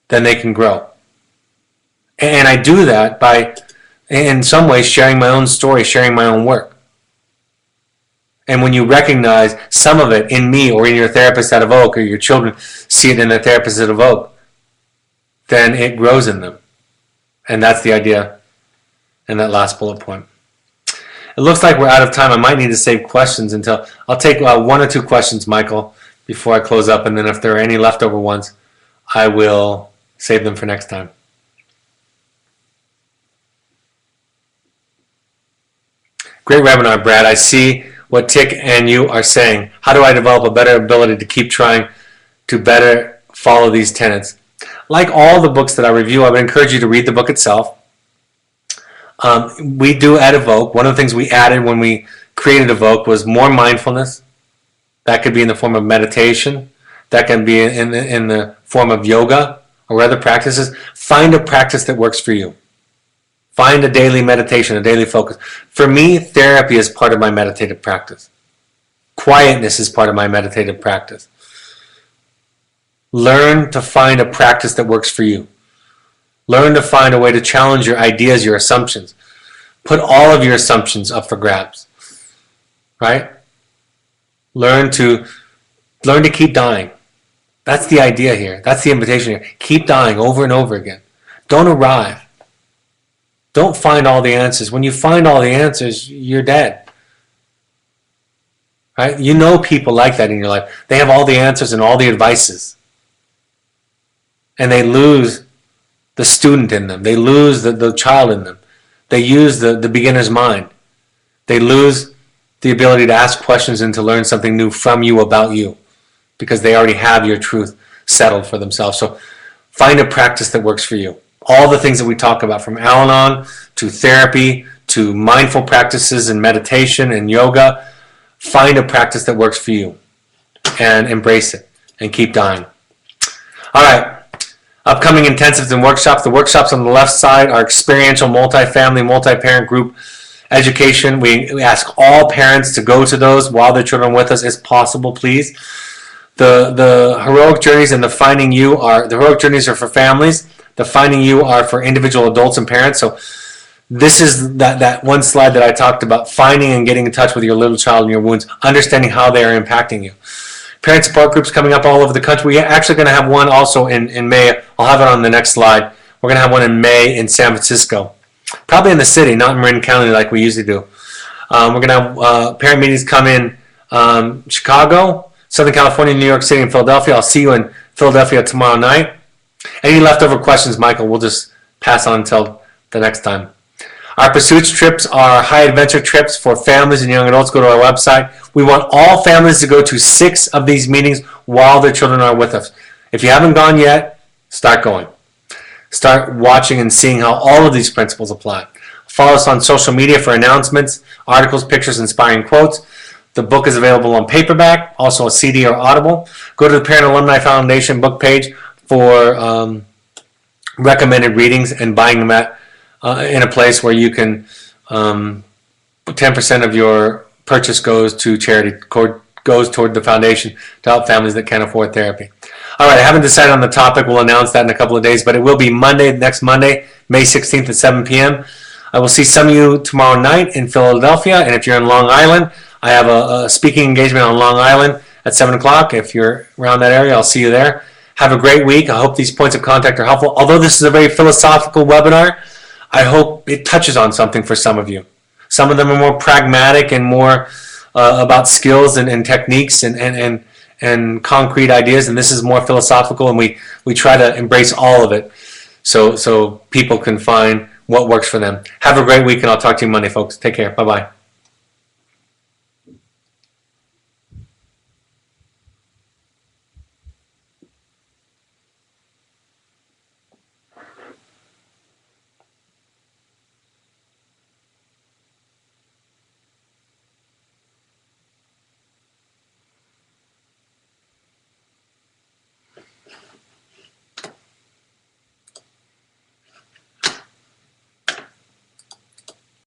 then they can grow. And I do that by, in some ways, sharing my own story, sharing my own work. And when you recognize some of it in me or in your therapist at Evoke, or your children see it in their therapist at Evoke, then it grows in them. And that's the idea in that last bullet point. It looks like we're out of time. I might need to save questions until, I'll take one or two questions, Michael, before I close up. And then if there are any leftover ones, I will save them for next time. Great webinar, Brad. I see what Thich and you are saying. How do I develop a better ability to keep trying to better follow these tenets? Like all the books that I review, I would encourage you to read the book itself. We do at Evoke. One of the things we added when we created Evoke was more mindfulness. That could be in the form of meditation. That can be in the form of yoga or other practices. Find a practice that works for you. Find a daily meditation, a daily focus. For me, therapy is part of my meditative practice. Quietness is part of my meditative practice. Learn to find a practice that works for you. Learn to find a way to challenge your ideas, your assumptions. Put all of your assumptions up for grabs. Right? Learn to keep dying. That's the idea here. That's the invitation here. Keep dying over and over again. Don't arrive. Don't find all the answers. When you find all the answers, you're dead. Right? You know people like that in your life. They have all the answers and all the advices. And they lose the student in them. They lose the child in them. They use the beginner's mind. They lose the ability to ask questions and to learn something new from you about you, because they already have your truth settled for themselves. So find a practice that works for you. All the things that we talk about, from Al-Anon to therapy to mindful practices and meditation and yoga, find a practice that works for you and embrace it and keep dying. All right. Upcoming intensives and workshops. The workshops on the left side are experiential multi-family, multi-parent group education. We ask all parents to go to those while their children are with us, as possible, please. The heroic journeys and the finding you are, the heroic journeys are for families. The finding you are for individual adults and parents. So this is that one slide that I talked about, finding and getting in touch with your little child and your wounds, understanding how they are impacting you. Parent support groups coming up all over the country. We're actually going to have one also in May. I'll have it on the next slide. We're going to have one in May in San Francisco. Probably in the city, not in Marin County like we usually do. We're going to have parent meetings come in Chicago, Southern California, New York City, and Philadelphia. I'll see you in Philadelphia tomorrow night. Any leftover questions, Michael, we'll just pass on until the next time. Our pursuits trips are high adventure trips for families and young adults. Go to our website. We want all families to go to 6 of these meetings while their children are with us. If you haven't gone yet, start going. Start watching and seeing how all of these principles apply. Follow us on social media for announcements, articles, pictures, inspiring quotes. The book is available on paperback, also a CD or Audible. Go to the Parent Alumni Foundation book page for recommended readings and buying them at in a place where you can 10% of your purchase goes to charity, goes toward the foundation to help families that can't afford therapy. All right, I haven't decided on the topic. We'll announce that in a couple of days, but it will be next Monday, May 16th at 7 p.m. I will see some of you tomorrow night in Philadelphia, and if you're in Long Island, I have a speaking engagement on Long Island at 7 o'clock. If you're around that area, I'll see you there. Have a great week. I hope these points of contact are helpful. Although this is a very philosophical webinar, I hope it touches on something for some of you. Some of them are more pragmatic and more about skills and techniques and concrete ideas, and this is more philosophical, and we try to embrace all of it so people can find what works for them. Have a great week, and I'll talk to you Monday, folks. Take care. Bye-bye.